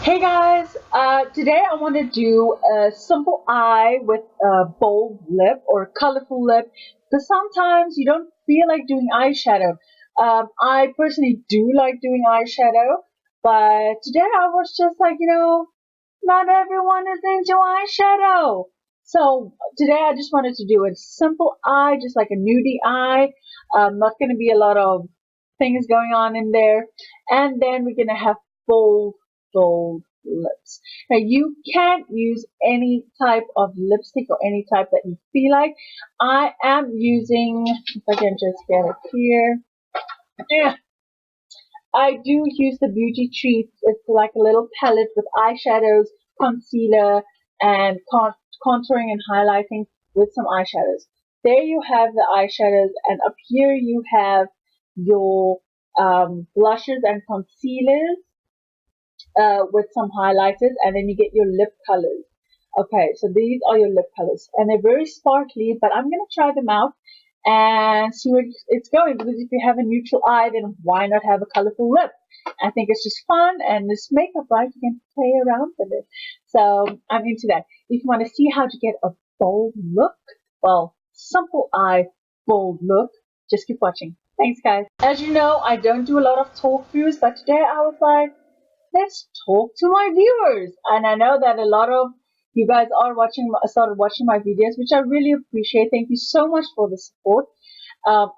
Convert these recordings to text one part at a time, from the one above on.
Hey guys, today I want to do a simple eye with a bold lip or colorful lip because sometimes you don't feel like doing eyeshadow. I personally do like doing eyeshadow, but today I was just like, not everyone is into eyeshadow. So today I just wanted to do a simple eye, just like a nudie eye. Not going to be a lot of things going on in there. And then we're going to have bold lips. Now you can use any type of lipstick or any type that you feel like. I am using, if I can just get it here. Yeah, I do use the Beauty Treats. It's like a little palette with eyeshadows, concealer, and contouring and highlighting with some eyeshadows. There you have the eyeshadows, and up here you have your blushes and concealers with some highlighters, and then you get your lip colors. Okay, so these are your lip colors, and they're very sparkly, but I'm going to try them out and see where it's going, because if you have a neutral eye, then why not have a colorful lip? I think it's just fun, and this makeup, right, you can play around with it. So I'm into that. If you want to see how to get a bold look, well, simple eye, bold look, just keep watching. Thanks, guys. As you know, I don't do a lot of talk throughs, but today I was like, let's talk to my viewers. And I know that a lot of you guys are started watching my videos, which I really appreciate. Thank you so much for the support. That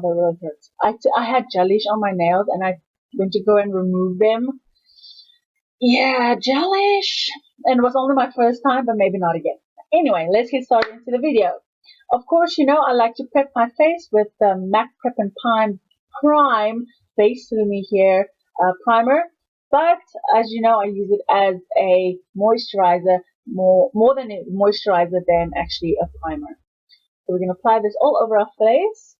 really hurts. I had jellish on my nails, and I went to go and remove them. Yeah, jellish. And it was only my first time, but maybe not again. Anyway, let's get started into the video. Of course, I like to prep my face with the MAC Prep and Prime Face Lumi here primer. But as you know, I use it as a moisturizer, more than a moisturizer than actually a primer. So we're going to apply this all over our face.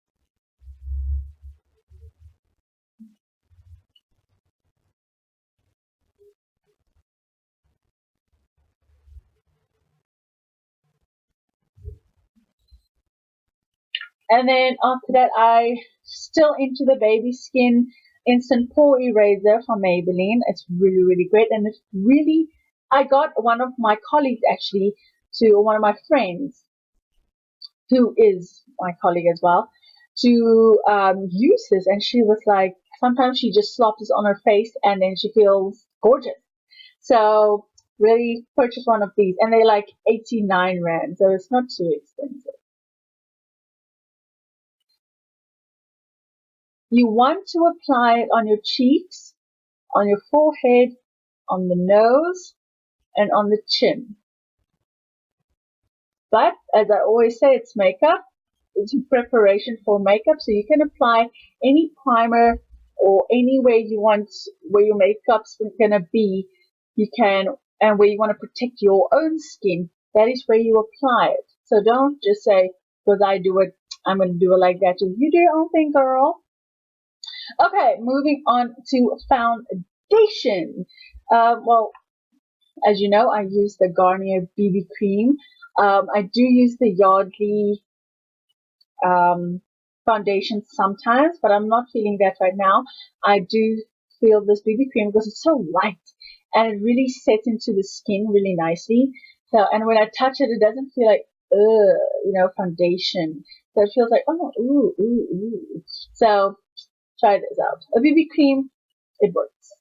And then after that, I still into the Baby Skin Instant Pore Eraser from Maybelline. It's really, really great. And it's really, I got one of my colleagues actually one of my friends, who is my colleague as well, to use this. And she was like, sometimes she just slops this on her face and then she feels gorgeous. So really purchase one of these. And they're like 89 Rand, so it's not too expensive. You want to apply it on your cheeks, on your forehead, on the nose, and on the chin. But as I always say, it's makeup. It's preparation for makeup, so you can apply any primer or any way you want, where your makeup's gonna be. You can, and where you want to protect your own skin, that is where you apply it. So don't just say, because I do it, I'm gonna do it like that. You do your own thing, girl. Okay, moving on to foundation. Well, as you know, I use the Garnier BB cream. I do use the Yardley foundation sometimes, but I'm not feeling that right now. I do feel this BB cream because it's so light and it really sets into the skin really nicely. So, and when I touch it, it doesn't feel like, foundation. So it feels like, oh, ooh, ooh, ooh. So try this out. A BB cream, it works.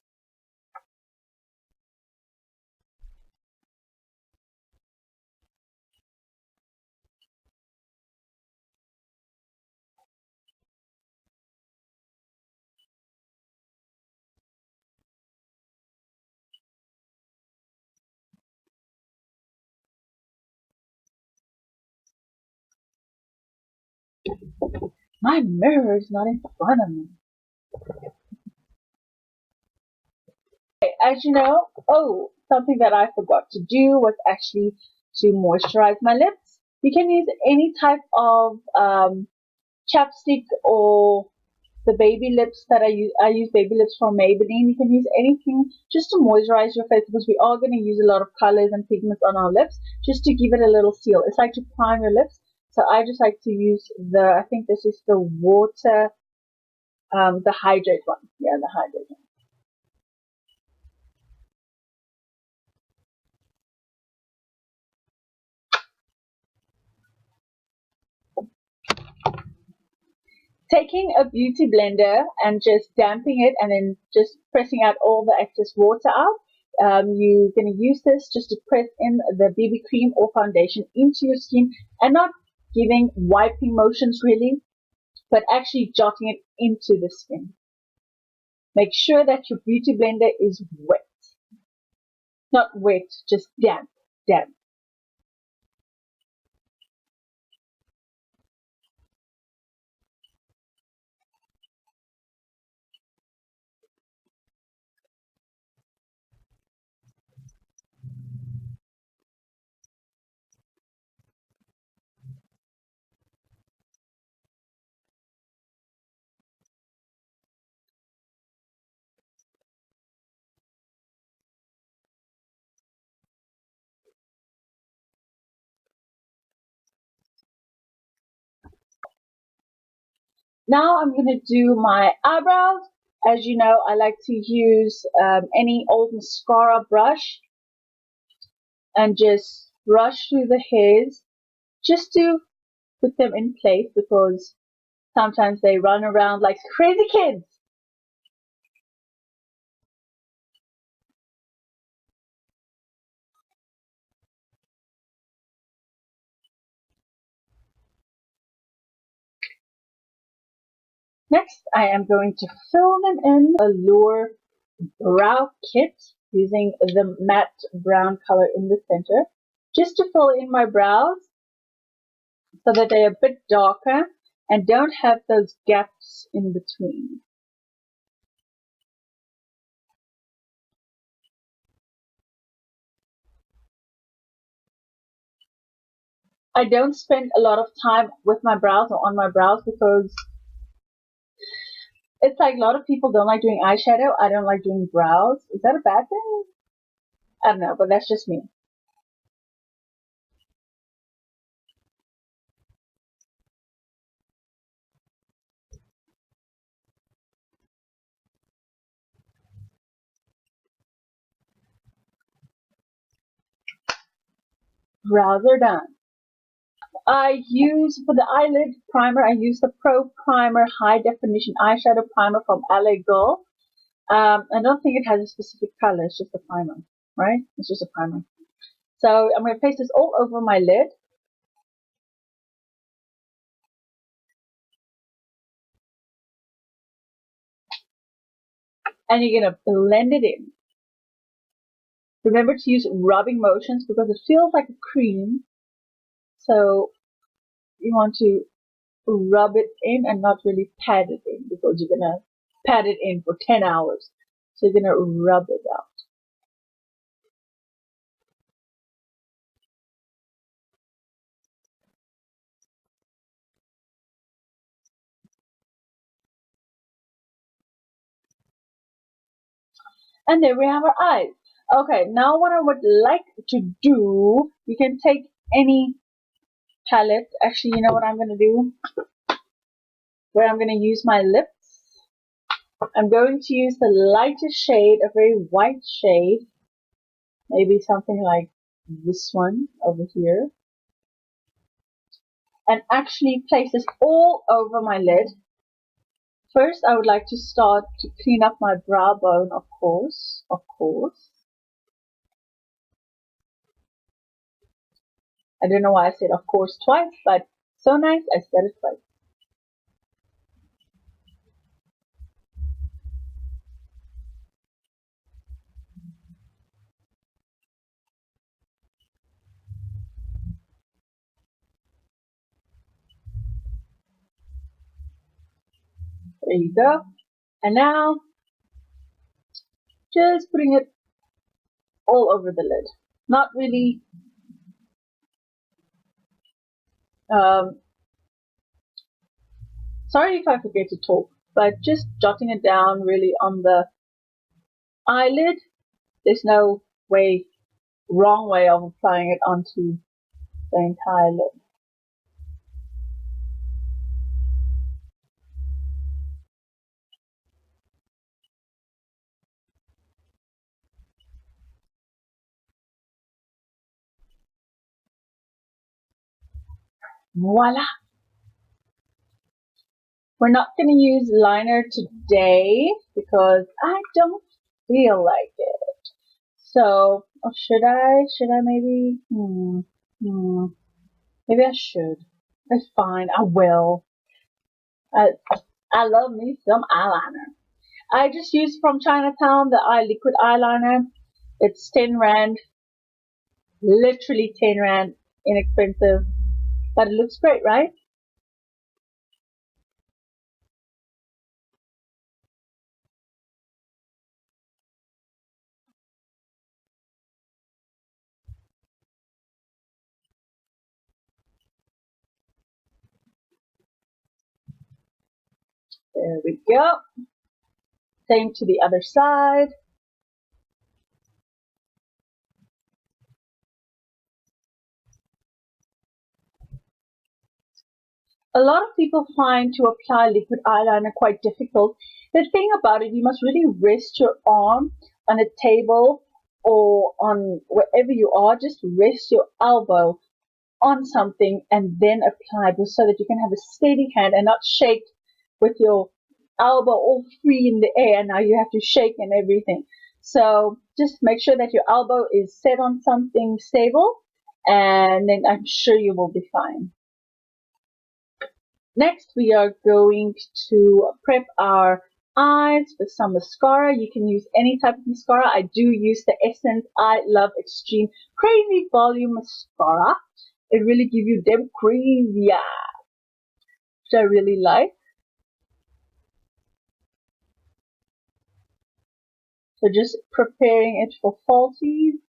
My mirror is not in front of me. Okay, as you know, something that I forgot to do was actually to moisturize my lips. You can use any type of chapstick or the baby lips that I use. I use baby lips from Maybelline. You can use anything just to moisturize your face, because we are going to use a lot of colors and pigments on our lips just to give it a little seal. It's like to prime your lips. So I just like to use I think this is the water, the hydrate one. Yeah, the hydrate one. Taking a beauty blender and just damping it and then just pressing out all the excess water out. You're going to use this just to press in the BB cream or foundation into your skin and not giving wiping motions really, but actually jotting it into the skin. Make sure that your beauty blender is wet. Not wet, just damp, damp. Now I'm going to do my eyebrows. As you know, I like to use any old mascara brush and just brush through the hairs just to put them in place because sometimes they run around like crazy kids. Next, I am going to fill them in Allure Brow Kit using the matte brown color in the center, just to fill in my brows so that they're a bit darker and don't have those gaps in between. I don't spend a lot of time with my brows or on my brows because it's like a lot of people don't like doing eyeshadow. I don't like doing brows. Is that a bad thing? I don't know, but that's just me. Brows are done. I use, for the eyelid primer, I use the Pro Primer High Definition Eyeshadow Primer from LA Girl. I don't think it has a specific color, it's just a primer, right? It's just a primer. So I'm going to place this all over my lid. And you're going to blend it in. Remember to use rubbing motions because it feels like a cream. So you want to rub it in and not really pat it in because you're going to pat it in for 10 hours. So you're going to rub it out. And there we have our eyes. Okay, now what I would like to do, you can take any palette. Actually, you know what I'm going to do? Where I'm going to use my lips. I'm going to use the lightest shade, a very white shade. Maybe something like this one over here. And actually place this all over my lid. First, I would like to start to clean up my brow bone, of course. I don't know why I said of course twice, but so nice I said it twice. There you go. And now, just putting it all over the lid. Not really, um, sorry if I forget to talk, but just jotting it down really on the eyelid. There's no wrong way of applying it onto the entire lid. Voila! We're not going to use liner today because I don't feel like it. So, or should I? Should I maybe? Maybe I should. It's fine. I will. I, I love me some eyeliner. I just used from Chinatown the eye liquid eyeliner. It's 10 rand, literally 10 rand, inexpensive, but it looks great, right? There we go. Same to the other side. A lot of people find to apply liquid eyeliner quite difficult. The thing about it, you must really rest your arm on a table or on wherever you are. Just rest your elbow on something and then apply it so that you can have a steady hand and not shake with your elbow all free in the air. Now you have to shake and everything. So just make sure that your elbow is set on something stable, and then I'm sure you will be fine. Next, we are going to prep our eyes with some mascara. You can use any type of mascara. I do use the Essence I Love Extreme Crazy Volume Mascara. It really gives you them crazy eyes, which I really like. So just preparing it for fall season.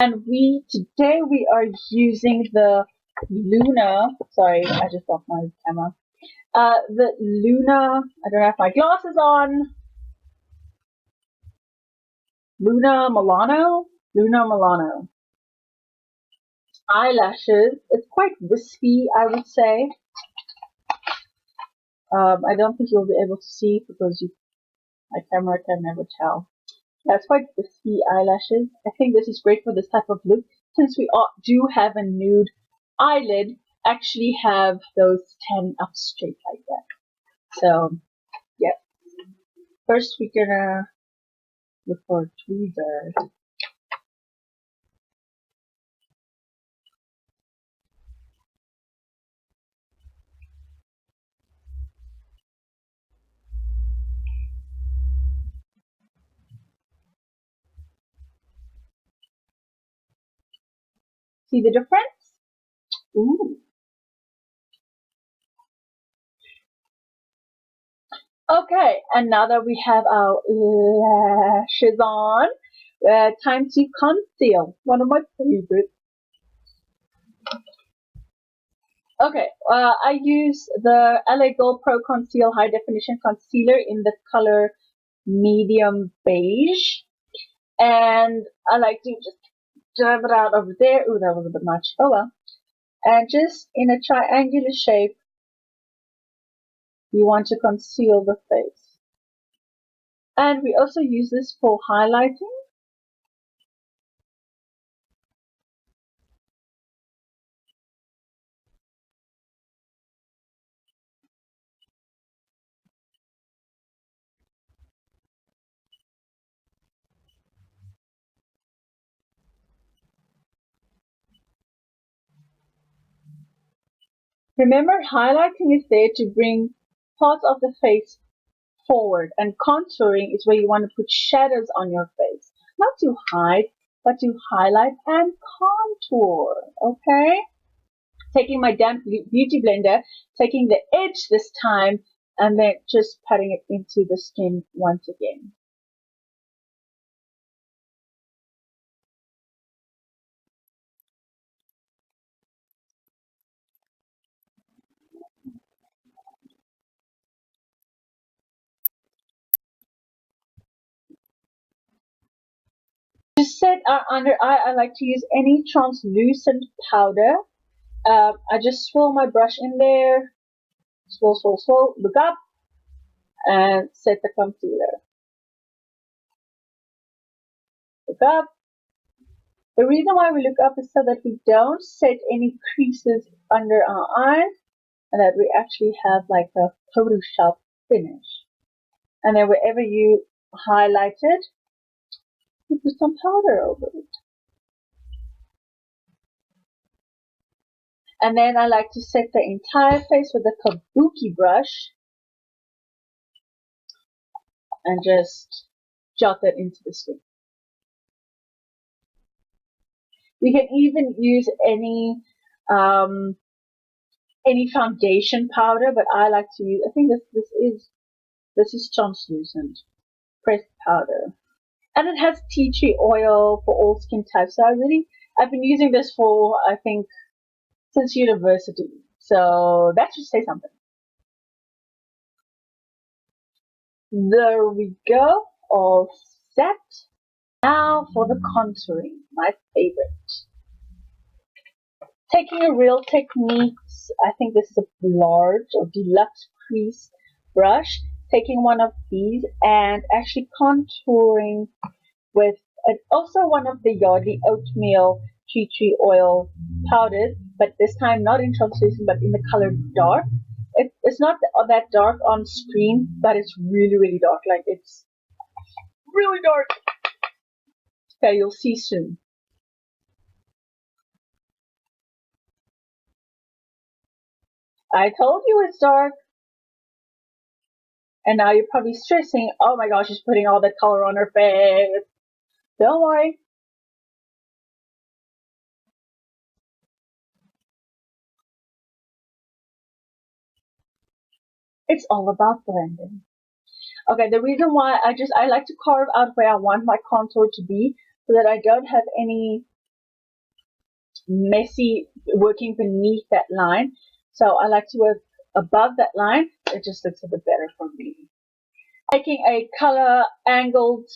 And today we are using the Luna. Sorry, I just lost my camera. The Luna. I don't have my glasses on. Luna Milano. Luna Milano. Eyelashes. It's quite wispy, I would say. I don't think you'll be able to see because my camera can never tell. That's quite wispy eyelashes. I think this is great for this type of look since we do have a nude eyelid. Actually, have those 10 up straight like that. So, yeah. First, we're gonna look for tweezers. See the difference? Ooh. Okay, and now that we have our lashes on, time to conceal. One of my favorites. Okay, I use the LA Gold Pro Conceal High Definition Concealer in the color medium beige. And I like to just dab it out over there. Ooh, that was a bit much. Oh well. And just in a triangular shape, you want to conceal the face. And we also use this for highlighting. Remember, highlighting is there to bring parts of the face forward, and contouring is where you want to put shadows on your face. Not to hide, but to highlight and contour. Okay? Taking my damp beauty blender, taking the edge this time, and then just patting it into the skin once again. To set our under eye, I like to use any translucent powder. I just swirl my brush in there, swirl, swirl, swirl, look up, and set the concealer. Look up, The reason why we look up is so that we don't set any creases under our eyes and that we actually have like a Photoshop finish. And then wherever you highlight it, you put some powder over it. And then I like to set the entire face with a kabuki brush and just jot that into the skin. You can even use any foundation powder, but I like to use, I think this is translucent pressed powder. And it has tea tree oil for all skin types. So I've been using this for, I think, since university. So that should say something. There we go, all set. Now for the contouring, my favorite. Taking a Real Techniques, I think this is a large or deluxe crease brush. Taking one of these and actually contouring with also one of the Yardley Oatmeal Tea Tree Oil powders, but this time not in translucent but in the color dark. It's not that dark on screen, but it's really, really dark. Like it's really dark. Okay, you'll see soon. I told you it's dark. And now you're probably stressing, oh my gosh, she's putting all that color on her face. Don't worry. It's all about blending. Okay, the reason why I like to carve out where I want my contour to be so that I don't have any messy working beneath that line. So I like to work above that line. It just looks a bit better for me. Taking a color angled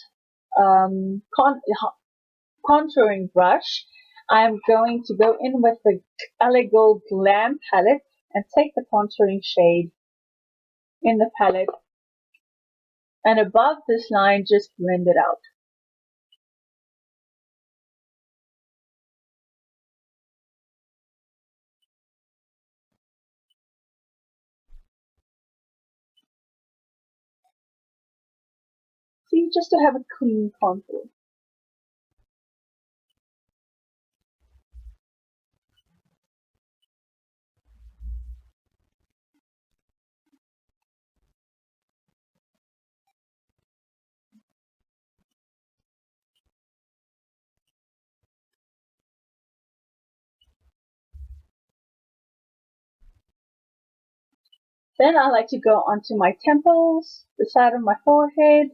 contouring brush, I'm going to go in with the Color Gold Glam palette and take the contouring shade in the palette, and above this line just blend it out. See, just to have a clean contour. Then I like to go onto my temples, the side of my forehead,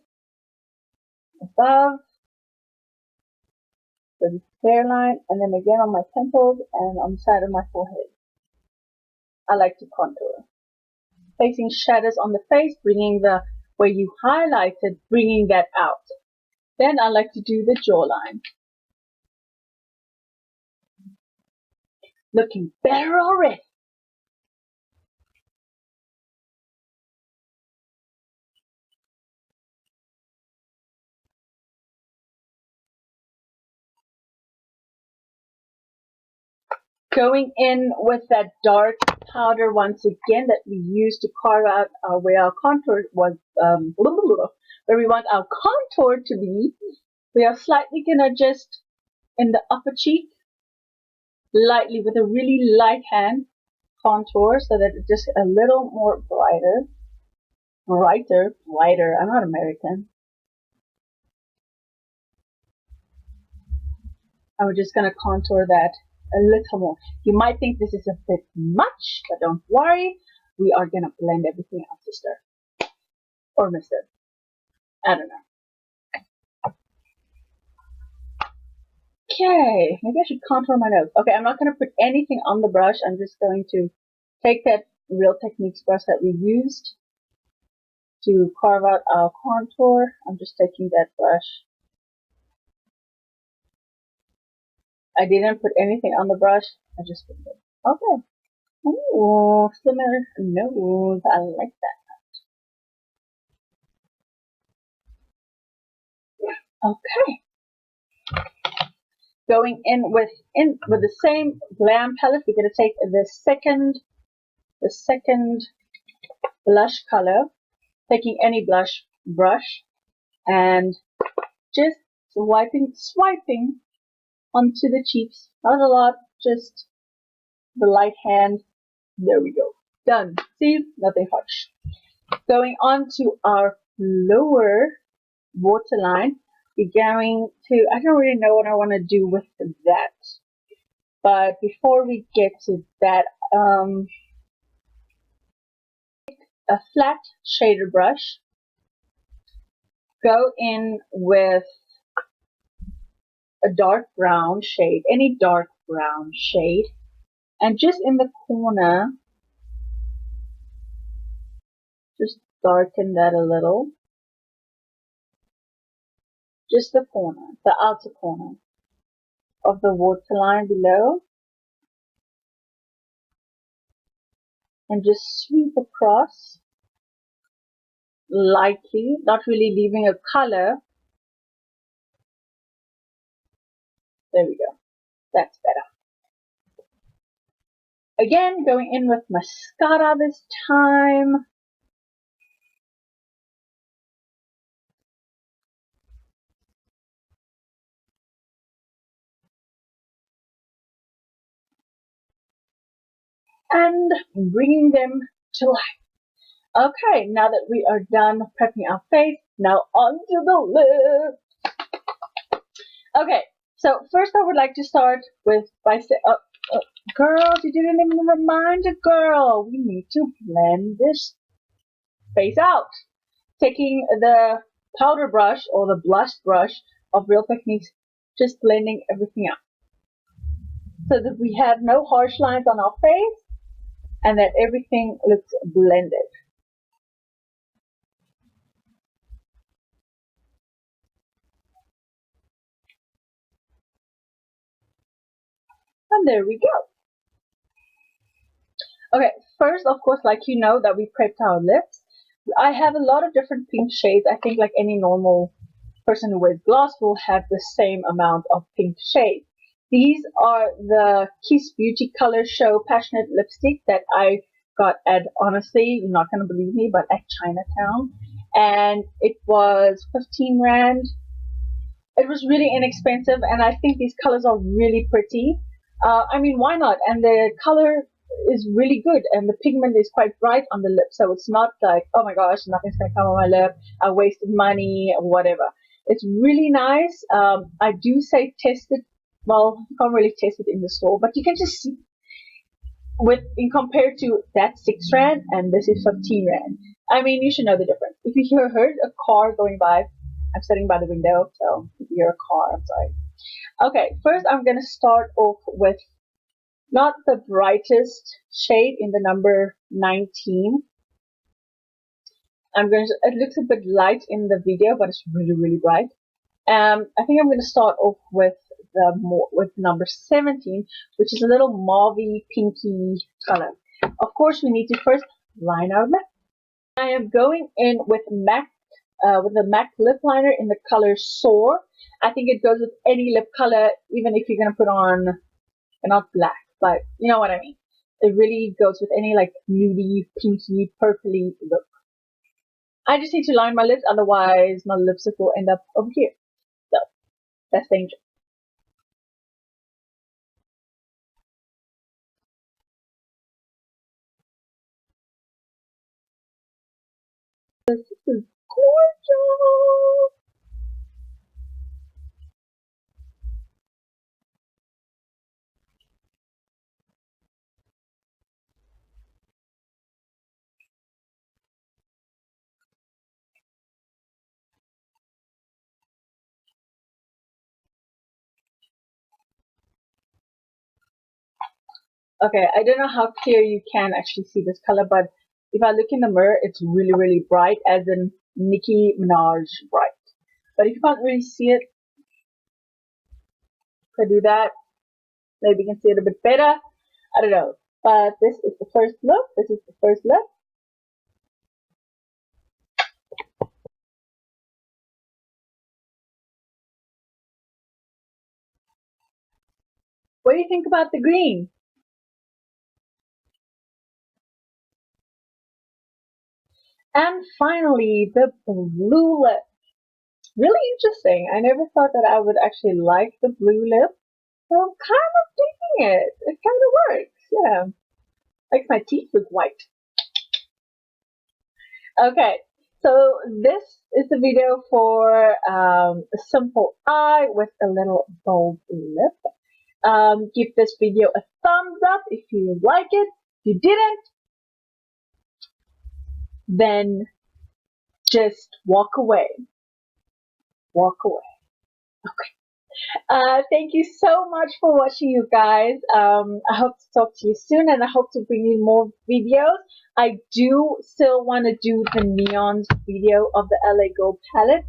above the hairline, and then again on my temples and on the side of my forehead. I like to contour. Placing shadows on the face, bringing the, where you highlighted, bringing that out. Then I like to do the jawline. Looking better already. Going in with that dark powder once again that we used to carve out where our contour was, where we want our contour to be. We are slightly gonna just in the upper cheek, lightly with a really light hand contour so that it's just a little more brighter. I'm not American. And we're just gonna contour that a little more. You might think this is a bit much, but don't worry. We are gonna blend everything out, sister. Or mister. I don't know. Okay, maybe I should contour my nose. Okay, I'm not gonna put anything on the brush. I'm just going to take that Real Techniques brush that we used to carve out our contour. I'm just taking that brush. I didn't put anything on the brush. I just put it. Okay. Ooh, slimmer nose. I like that. Okay. going in with the same glam palette, we're going to take the second blush color, taking any blush brush and just swiping onto the cheeks. Not a lot, just the light hand. There we go. Done. See, nothing harsh. Going on to our lower waterline, we're going to, I don't really know what I want to do with that. But before we get to that, a flat shader brush, go in with a dark brown shade, any dark brown shade, and just in the corner, just darken that a little. Just the corner, the outer corner of the waterline below. And just sweep across lightly, not really leaving a color. There we go. That's better. Again, going in with mascara this time. And bringing them to life. Okay, now that we are done prepping our face, now onto the lip. Okay, so first I would like to start with by saying, girls, you didn't even remind a girl. We need to blend this face out. Taking the powder brush or the blush brush of Real Techniques, just blending everything out. So that we have no harsh lines on our face and that everything looks blended. And there we go. Okay, first, of course, like you know that we prepped our lips. I have a lot of different pink shades. I think like any normal person who wears gloss will have the same amount of pink shades. These are the Kiss Beauty Color Show Passionate Lipstick that I got at, honestly, you're not going to believe me, but at Chinatown. And it was 15 Rand. It was really inexpensive, and I think these colors are really pretty. I mean, why not? And the color is really good, and the pigment is quite bright on the lip, so it's not like, oh my gosh, nothing's going to come on my lip, I wasted money, or whatever. It's really nice. I do say test it. Well, you can't really test it in the store, but you can just see in compared to that 6 Rand and this is 15 Rand. I mean, you should know the difference. If you heard a car going by, I'm sitting by the window, so if you hear a car, I'm sorry. Okay, first I'm going to start off with not the brightest shade in the number 19. It looks a bit light in the video, but it's really, really bright. I think I'm going to start off with number 17, which is a little mauvey, pinky color. Of course, we need to first line our lip. I am going in with the MAC lip liner in the color Soar. I think it goes with any lip color, even if you're going to put on, not black, but you know what I mean. It really goes with any like nudie, pinky, purpley look. I just need to line my lips, otherwise my lipstick will end up over here. So, that's danger. This is gorgeous! Okay, I don't know how clear you can actually see this color, but if I look in the mirror, it's really, really bright, as in Nicki Minaj bright. But if you can't really see it, if I do that, maybe you can see it a bit better. I don't know. But this is the first look. This is the first look. What do you think about the green? And finally, the blue lip. Really interesting. I never thought that I would actually like the blue lip. So I'm kind of digging it. It kind of works. Yeah. Makes my teeth look white. Okay. So this is the video for a simple eye with a little bold lip. Give this video a thumbs up if you like it. If you didn't, then just walk away. Walk away. Okay. Thank you so much for watching, you guys. I hope to talk to you soon, and I hope to bring you more videos. I do still want to do the neons video of the LA Gold palette.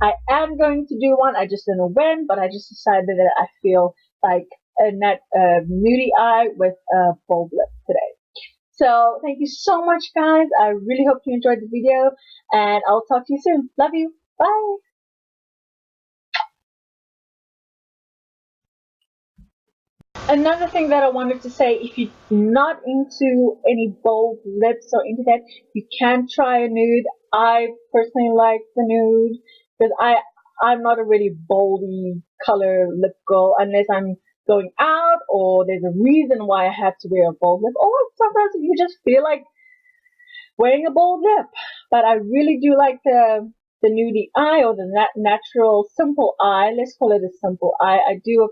I am going to do one. I just don't know when, but I just decided that I feel like a nudie eye with a bold lip today. So thank you so much, guys. I really hope you enjoyed the video, and I'll talk to you soon. Love you. Bye. Another thing that I wanted to say, if you're not into any bold lips or into that, you can try a nude. I personally like the nude because I'm not a really boldy color lip girl unless I'm going out or there's a reason why I have to wear a bold lip, or sometimes you just feel like wearing a bold lip. But I really do like the nudie eye, or the natural simple eye. Let's call it a simple eye. I do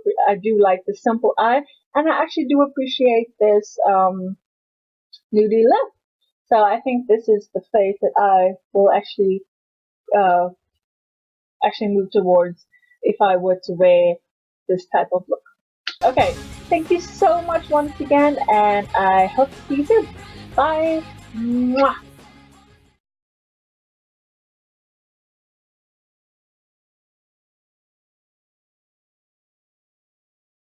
like the simple eye, and I actually do appreciate this nudie lip. So I think this is the face that I will actually move towards if I were to wear this type of look. Okay, thank you so much once again, and I hope to see you soon. Bye. Mwah.